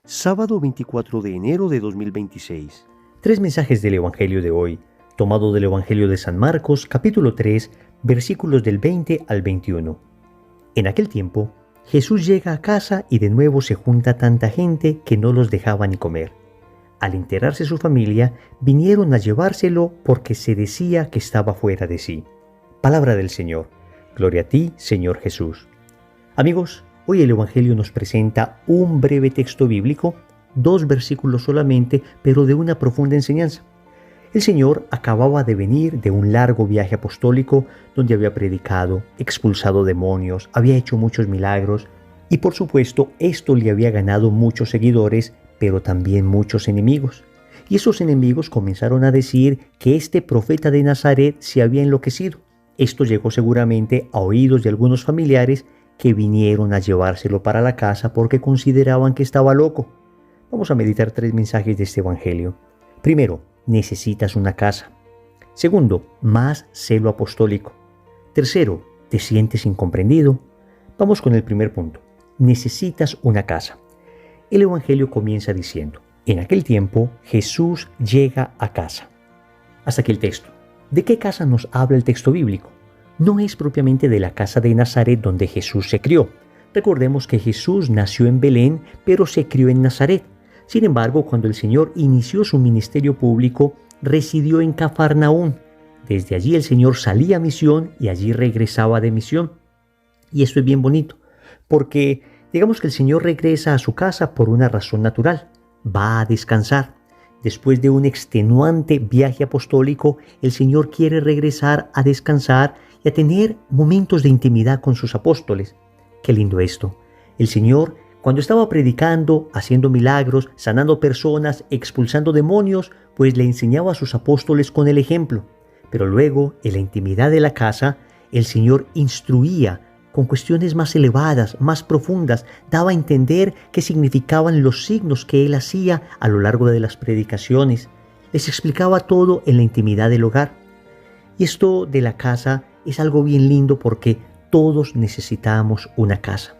Sábado 24 de enero de 2026. Tres mensajes del Evangelio de hoy, tomado del Evangelio de San Marcos, capítulo 3, versículos del 20 al 21. En aquel tiempo, Jesús llega a casa y de nuevo se junta tanta gente que no los dejaba ni comer. Al enterarse su familia, vinieron a llevárselo porque se decía que estaba fuera de sí. Palabra del Señor. Gloria a ti, Señor Jesús. Amigos, hoy el Evangelio nos presenta un breve texto bíblico, 2 versículos solamente, pero de una profunda enseñanza. El Señor acababa de venir de un largo viaje apostólico donde había predicado, expulsado demonios, había hecho muchos milagros y por supuesto esto le había ganado muchos seguidores, pero también muchos enemigos. Y esos enemigos comenzaron a decir que este profeta de Nazaret se había enloquecido. Esto llegó seguramente a oídos de algunos familiares que vinieron a llevárselo para la casa porque consideraban que estaba loco. Vamos a meditar 3 mensajes de este Evangelio. Primero, necesitas una casa. Segundo, más celo apostólico. Tercero, te sientes incomprendido. Vamos con el primer punto. Necesitas una casa. El Evangelio comienza diciendo, en aquel tiempo Jesús llega a casa. Hasta aquí el texto. ¿De qué casa nos habla el texto bíblico? No es propiamente de la casa de Nazaret donde Jesús se crió. Recordemos que Jesús nació en Belén, pero se crió en Nazaret. Sin embargo, cuando el Señor inició su ministerio público, residió en Cafarnaún. Desde allí el Señor salía a misión y allí regresaba de misión. Y esto es bien bonito, porque digamos que el Señor regresa a su casa por una razón natural. Va a descansar. Después de un extenuante viaje apostólico, el Señor quiere regresar a descansar y a tener momentos de intimidad con sus apóstoles. Qué lindo esto. El Señor, cuando estaba predicando, haciendo milagros, sanando personas, expulsando demonios, pues le enseñaba a sus apóstoles con el ejemplo. Pero luego, en la intimidad de la casa, el Señor instruía con cuestiones más elevadas, más profundas, daba a entender qué significaban los signos que Él hacía a lo largo de las predicaciones. Les explicaba todo en la intimidad del hogar. Y esto de la casa es algo bien lindo porque todos necesitamos una casa.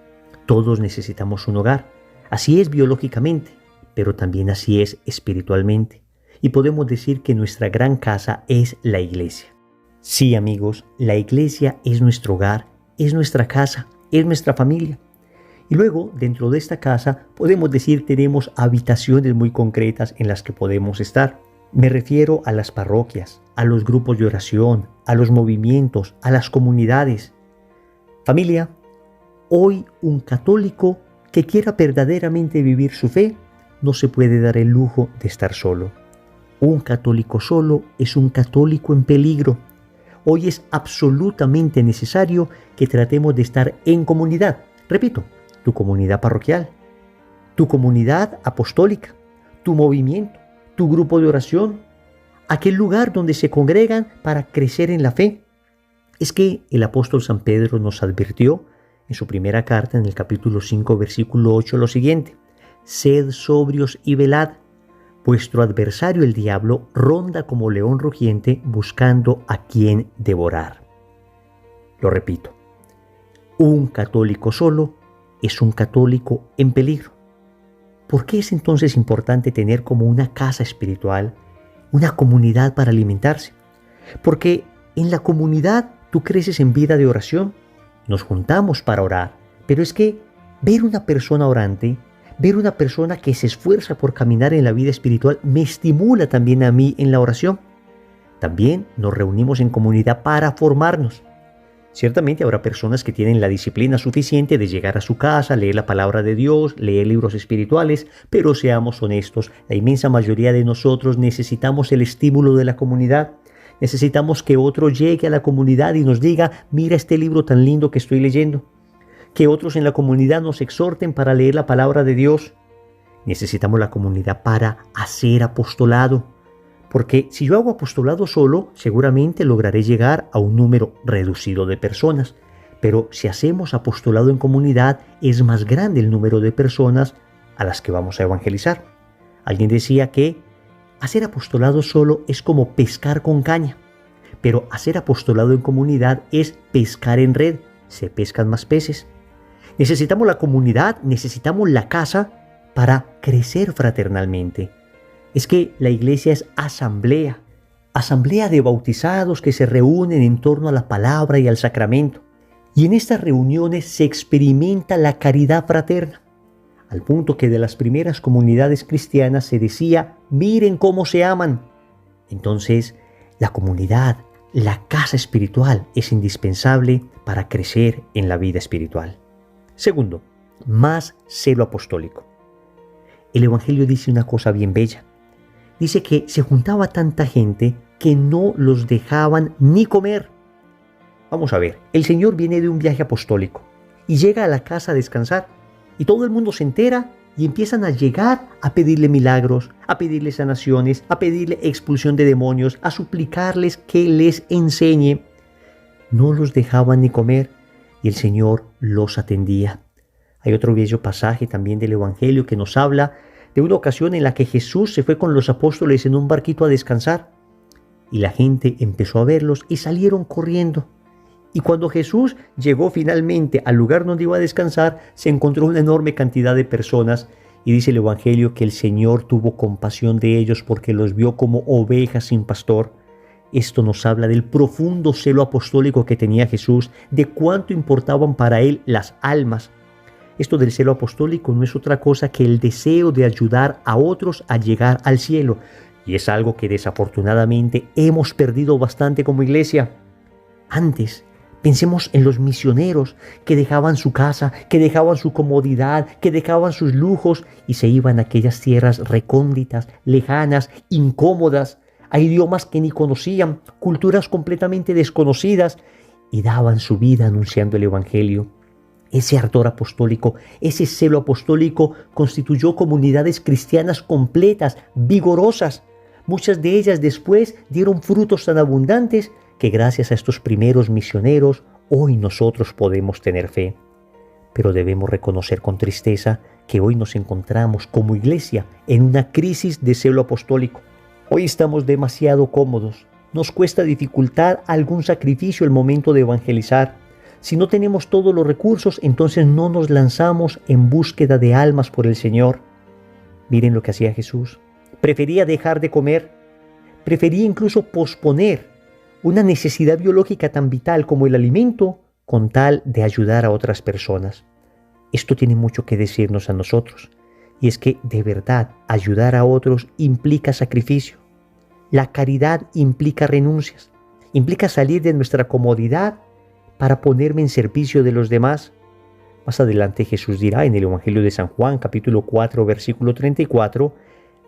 Todos necesitamos un hogar. Así es biológicamente, pero también así es espiritualmente. Y podemos decir que nuestra gran casa es la iglesia. Sí, amigos, la iglesia es nuestro hogar, es nuestra casa, es nuestra familia. Y luego, dentro de esta casa, podemos decir tenemos habitaciones muy concretas en las que podemos estar. Me refiero a las parroquias, a los grupos de oración, a los movimientos, a las comunidades. Familia, hoy un católico que quiera verdaderamente vivir su fe no se puede dar el lujo de estar solo. Un católico solo es un católico en peligro. Hoy es absolutamente necesario que tratemos de estar en comunidad. Repito, tu comunidad parroquial, tu comunidad apostólica, tu movimiento, tu grupo de oración, aquel lugar donde se congregan para crecer en la fe. Es que el apóstol San Pedro nos advirtió en su primera carta, en el capítulo 5, versículo 8, lo siguiente: sed sobrios y velad. Vuestro adversario el diablo ronda como león rugiente buscando a quien devorar. Lo repito, un católico solo es un católico en peligro. ¿Por qué es entonces importante tener como una casa espiritual, una comunidad para alimentarse? Porque en la comunidad tú creces en vida de oración, nos juntamos para orar, pero es que ver una persona orante, ver una persona que se esfuerza por caminar en la vida espiritual me estimula también a mí en la oración. También nos reunimos en comunidad para formarnos. Ciertamente habrá personas que tienen la disciplina suficiente de llegar a su casa, leer la palabra de Dios, leer libros espirituales, pero seamos honestos, la inmensa mayoría de nosotros necesitamos el estímulo de la comunidad. Necesitamos que otro llegue a la comunidad y nos diga, mira este libro tan lindo que estoy leyendo. Que otros en la comunidad nos exhorten para leer la palabra de Dios. Necesitamos la comunidad para hacer apostolado. Porque si yo hago apostolado solo, seguramente lograré llegar a un número reducido de personas. Pero si hacemos apostolado en comunidad, es más grande el número de personas a las que vamos a evangelizar. Alguien decía que hacer apostolado solo es como pescar con caña. Pero hacer apostolado en comunidad es pescar en red. Se pescan más peces. Necesitamos la comunidad, necesitamos la casa, para crecer fraternalmente. Es que la iglesia es asamblea de bautizados que se reúnen en torno a la palabra y al sacramento. Y en estas reuniones se experimenta la caridad fraterna, al punto que de las primeras comunidades cristianas se decía: miren cómo se aman. Entonces, la comunidad, la casa espiritual es indispensable para crecer en la vida espiritual. Segundo, más celo apostólico. El Evangelio dice una cosa bien bella. Dice que se juntaba tanta gente que no los dejaban ni comer. Vamos a ver, el Señor viene de un viaje apostólico y llega a la casa a descansar, y todo el mundo se entera y empiezan a llegar a pedirle milagros, a pedirle sanaciones, a pedirle expulsión de demonios, a suplicarles que les enseñe. No los dejaban ni comer y el Señor los atendía. Hay otro bello pasaje también del Evangelio que nos habla de una ocasión en la que Jesús se fue con los apóstoles en un barquito a descansar y la gente empezó a verlos y salieron corriendo. Y cuando Jesús llegó finalmente al lugar donde iba a descansar, se encontró una enorme cantidad de personas y dice el Evangelio que el Señor tuvo compasión de ellos porque los vio como ovejas sin pastor. Esto nos habla del profundo celo apostólico que tenía Jesús, de cuánto importaban para él las almas. Esto del celo apostólico no es otra cosa que el deseo de ayudar a otros a llegar al cielo. Y es algo que desafortunadamente hemos perdido bastante como iglesia. Antes, pensemos en los misioneros que dejaban su casa, que dejaban su comodidad, que dejaban sus lujos y se iban a aquellas tierras recónditas, lejanas, incómodas, a idiomas que ni conocían, culturas completamente desconocidas, y daban su vida anunciando el Evangelio. Ese ardor apostólico, ese celo apostólico constituyó comunidades cristianas completas, vigorosas. Muchas de ellas después dieron frutos tan abundantes que gracias a estos primeros misioneros hoy nosotros podemos tener fe. Pero debemos reconocer con tristeza que hoy nos encontramos como iglesia en una crisis de celo apostólico. Hoy estamos demasiado cómodos, nos cuesta dificultad algún sacrificio el momento de evangelizar. Si no tenemos todos los recursos, entonces no nos lanzamos en búsqueda de almas por el Señor. Miren lo que hacía Jesús. Prefería dejar de comer, prefería incluso posponer una necesidad biológica tan vital como el alimento con tal de ayudar a otras personas. Esto tiene mucho que decirnos a nosotros, y es que de verdad ayudar a otros implica sacrificio. La caridad implica renuncias, implica salir de nuestra comodidad para ponerme en servicio de los demás. Más adelante Jesús dirá en el Evangelio de San Juan, capítulo 4, versículo 34,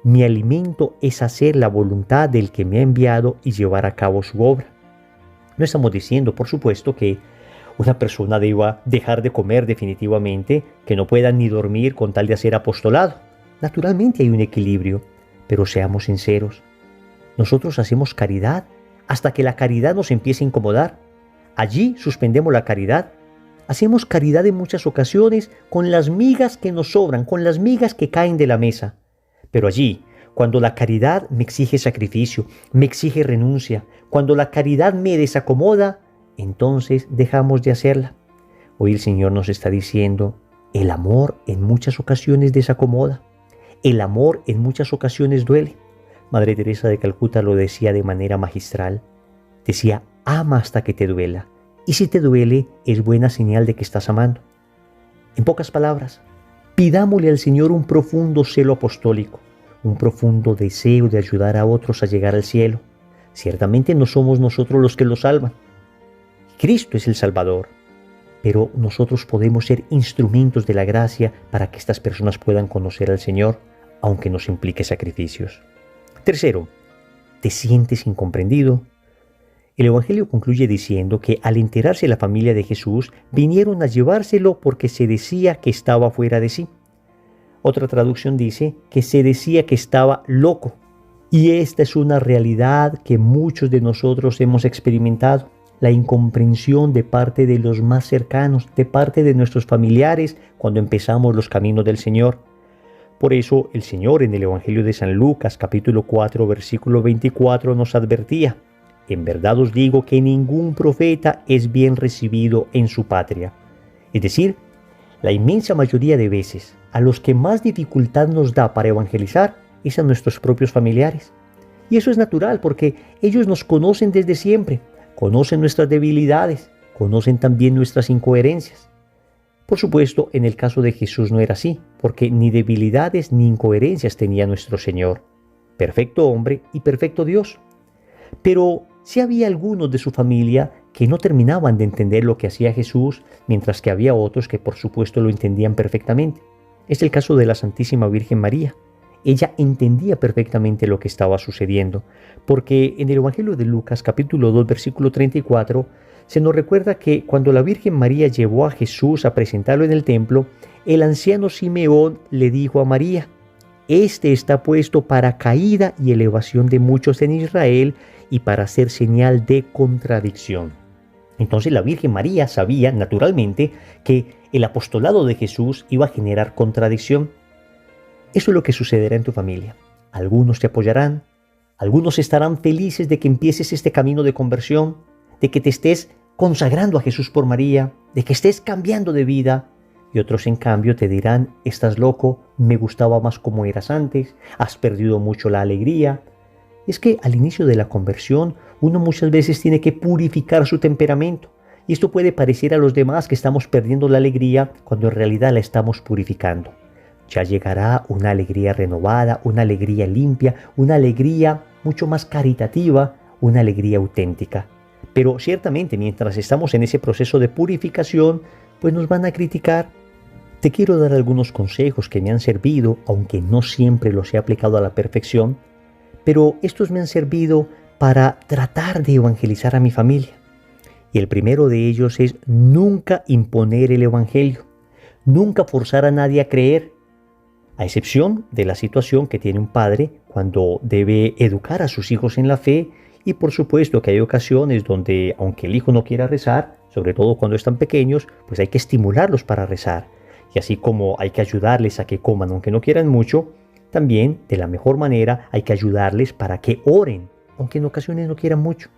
mi alimento es hacer la voluntad del que me ha enviado y llevar a cabo su obra. No estamos diciendo, por supuesto, que una persona deba dejar de comer definitivamente, que no pueda ni dormir con tal de hacer apostolado. Naturalmente hay un equilibrio, pero seamos sinceros. Nosotros hacemos caridad hasta que la caridad nos empiece a incomodar. Allí suspendemos la caridad. Hacemos caridad en muchas ocasiones con las migas que nos sobran, con las migas que caen de la mesa. Pero allí, cuando la caridad me exige sacrificio, me exige renuncia, cuando la caridad me desacomoda, entonces dejamos de hacerla. Hoy el Señor nos está diciendo, el amor en muchas ocasiones desacomoda, el amor en muchas ocasiones duele. Madre Teresa de Calcuta lo decía de manera magistral. Decía, ama hasta que te duela, y si te duele es buena señal de que estás amando. En pocas palabras, pidámosle al Señor un profundo celo apostólico, un profundo deseo de ayudar a otros a llegar al cielo. Ciertamente no somos nosotros los que los salvan. Cristo es el Salvador, pero nosotros podemos ser instrumentos de la gracia para que estas personas puedan conocer al Señor, aunque nos implique sacrificios. Tercero, ¿te sientes incomprendido? El Evangelio concluye diciendo que al enterarse la familia de Jesús, vinieron a llevárselo porque se decía que estaba fuera de sí. Otra traducción dice que se decía que estaba loco. Y esta es una realidad que muchos de nosotros hemos experimentado. La incomprensión de parte de los más cercanos, de parte de nuestros familiares, cuando empezamos los caminos del Señor. Por eso el Señor en el Evangelio de San Lucas, capítulo 4, versículo 24, nos advertía: en verdad os digo que ningún profeta es bien recibido en su patria. Es decir, la inmensa mayoría de veces, a los que más dificultad nos da para evangelizar es a nuestros propios familiares. Y eso es natural porque ellos nos conocen desde siempre, conocen nuestras debilidades, conocen también nuestras incoherencias. Por supuesto, en el caso de Jesús no era así, porque ni debilidades ni incoherencias tenía nuestro Señor, perfecto hombre y perfecto Dios. Pero sí había algunos de su familia que no terminaban de entender lo que hacía Jesús, mientras que había otros que por supuesto lo entendían perfectamente. Es el caso de la Santísima Virgen María. Ella entendía perfectamente lo que estaba sucediendo, porque en el Evangelio de Lucas, capítulo 2, versículo 34, se nos recuerda que cuando la Virgen María llevó a Jesús a presentarlo en el templo, el anciano Simeón le dijo a María: «Este está puesto para caída y elevación de muchos en Israel y para ser señal de contradicción». Entonces la Virgen María sabía, naturalmente, que el apostolado de Jesús iba a generar contradicción. Eso es lo que sucederá en tu familia. Algunos te apoyarán, algunos estarán felices de que empieces este camino de conversión, de que te estés consagrando a Jesús por María, de que estés cambiando de vida, y otros en cambio te dirán: «Estás loco, me gustaba más como eras antes, has perdido mucho la alegría». Es que al inicio de la conversión uno muchas veces tiene que purificar su temperamento, y esto puede parecer a los demás que estamos perdiendo la alegría cuando en realidad la estamos purificando. Ya llegará una alegría renovada, una alegría limpia, una alegría mucho más caritativa, una alegría auténtica. Pero ciertamente mientras estamos en ese proceso de purificación, pues nos van a criticar. Te quiero dar algunos consejos que me han servido, aunque no siempre los he aplicado a la perfección, pero estos me han servido para tratar de evangelizar a mi familia. Y el primero de ellos es nunca imponer el evangelio, nunca forzar a nadie a creer, a excepción de la situación que tiene un padre cuando debe educar a sus hijos en la fe. Y por supuesto que hay ocasiones donde, aunque el hijo no quiera rezar, sobre todo cuando están pequeños, pues hay que estimularlos para rezar. Y así como hay que ayudarles a que coman aunque no quieran mucho, también de la mejor manera hay que ayudarles para que oren, aunque en ocasiones no quieran mucho.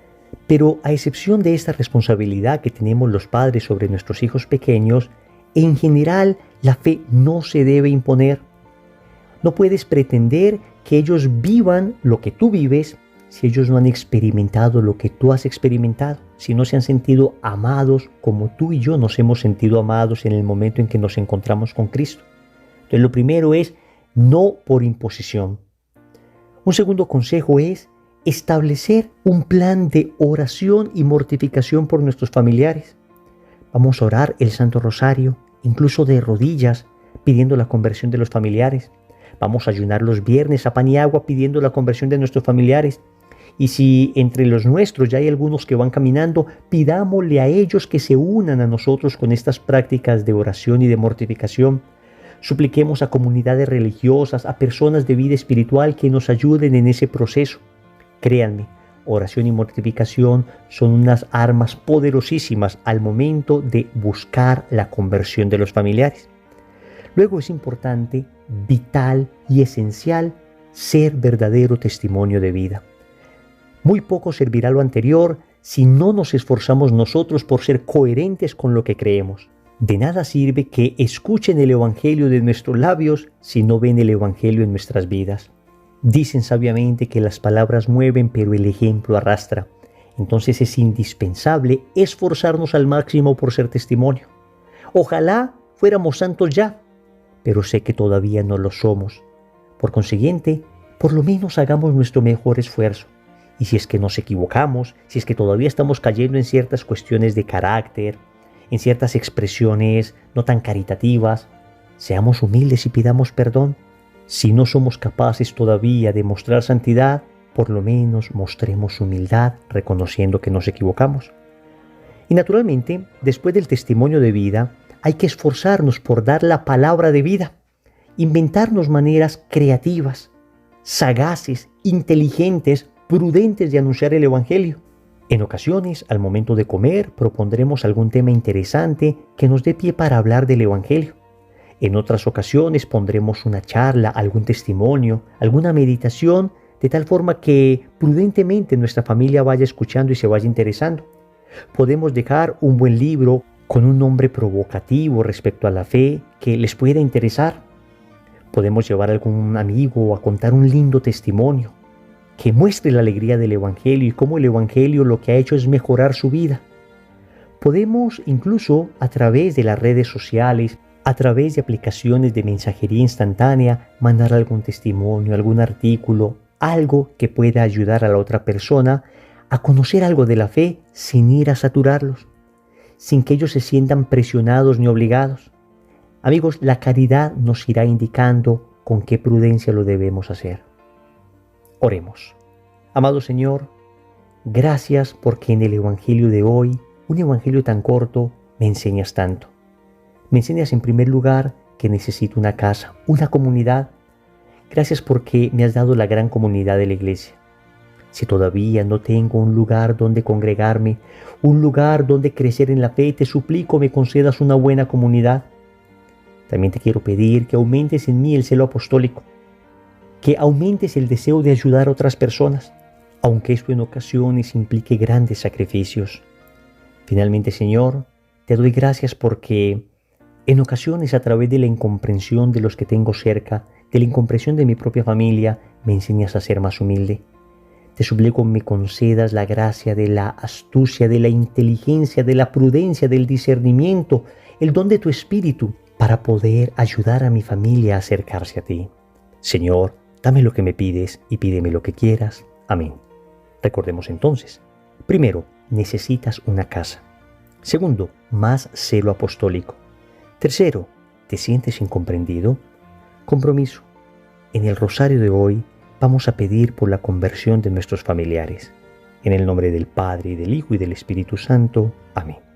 Pero a excepción de esta responsabilidad que tenemos los padres sobre nuestros hijos pequeños, en general la fe no se debe imponer. No puedes pretender que ellos vivan lo que tú vives si ellos no han experimentado lo que tú has experimentado, si no se han sentido amados como tú y yo nos hemos sentido amados en el momento en que nos encontramos con Cristo. Entonces lo primero es no por imposición. Un segundo consejo es establecer un plan de oración y mortificación por nuestros familiares. Vamos a orar el Santo Rosario, incluso de rodillas, pidiendo la conversión de los familiares. Vamos a ayunar los viernes a pan y agua pidiendo la conversión de nuestros familiares. Y si entre los nuestros ya hay algunos que van caminando, pidámosle a ellos que se unan a nosotros con estas prácticas de oración y de mortificación. Supliquemos a comunidades religiosas, a personas de vida espiritual que nos ayuden en ese proceso. Créanme, oración y mortificación son unas armas poderosísimas al momento de buscar la conversión de los familiares. Luego es importante, vital y esencial ser verdadero testimonio de vida. Muy poco servirá lo anterior si no nos esforzamos nosotros por ser coherentes con lo que creemos. De nada sirve que escuchen el Evangelio de nuestros labios si no ven el Evangelio en nuestras vidas. Dicen sabiamente que las palabras mueven, pero el ejemplo arrastra. Entonces es indispensable esforzarnos al máximo por ser testimonio. Ojalá fuéramos santos ya, pero sé que todavía no lo somos. Por consiguiente, por lo menos hagamos nuestro mejor esfuerzo. Y si es que nos equivocamos, si es que todavía estamos cayendo en ciertas cuestiones de carácter, en ciertas expresiones no tan caritativas, seamos humildes y pidamos perdón. Si no somos capaces todavía de mostrar santidad, por lo menos mostremos humildad, reconociendo que nos equivocamos. Y naturalmente, después del testimonio de vida, hay que esforzarnos por dar la palabra de vida, inventarnos maneras creativas, sagaces, inteligentes, prudentes de anunciar el Evangelio. En ocasiones, al momento de comer, propondremos algún tema interesante que nos dé pie para hablar del Evangelio. En otras ocasiones pondremos una charla, algún testimonio, alguna meditación, de tal forma que prudentemente nuestra familia vaya escuchando y se vaya interesando. Podemos dejar un buen libro con un nombre provocativo respecto a la fe que les pueda interesar. Podemos llevar a algún amigo a contar un lindo testimonio que muestre la alegría del Evangelio y cómo el Evangelio lo que ha hecho es mejorar su vida. Podemos incluso a través de las redes sociales, a través de aplicaciones de mensajería instantánea, mandar algún testimonio, algún artículo, algo que pueda ayudar a la otra persona a conocer algo de la fe sin ir a saturarlos, sin que ellos se sientan presionados ni obligados. Amigos, la caridad nos irá indicando con qué prudencia lo debemos hacer. Oremos. Amado Señor, gracias porque en el Evangelio de hoy, un Evangelio tan corto, me enseñas tanto. Me enseñas en primer lugar que necesito una casa, una comunidad. Gracias porque me has dado la gran comunidad de la Iglesia. Si todavía no tengo un lugar donde congregarme, un lugar donde crecer en la fe, te suplico me concedas una buena comunidad. También te quiero pedir que aumentes en mí el celo apostólico, que aumentes el deseo de ayudar a otras personas, aunque esto en ocasiones implique grandes sacrificios. Finalmente, Señor, te doy gracias porque en ocasiones a través de la incomprensión de los que tengo cerca, de la incomprensión de mi propia familia, me enseñas a ser más humilde. Te suplico me concedas la gracia de la astucia, de la inteligencia, de la prudencia, del discernimiento, el don de tu Espíritu, para poder ayudar a mi familia a acercarse a ti. Señor, dame lo que me pides y pídeme lo que quieras. Amén. Recordemos entonces. Primero, necesitas una casa. Segundo, más celo apostólico. Tercero, ¿te sientes incomprendido? Compromiso. En el rosario de hoy vamos a pedir por la conversión de nuestros familiares. En el nombre del Padre, y del Hijo, y del Espíritu Santo. Amén.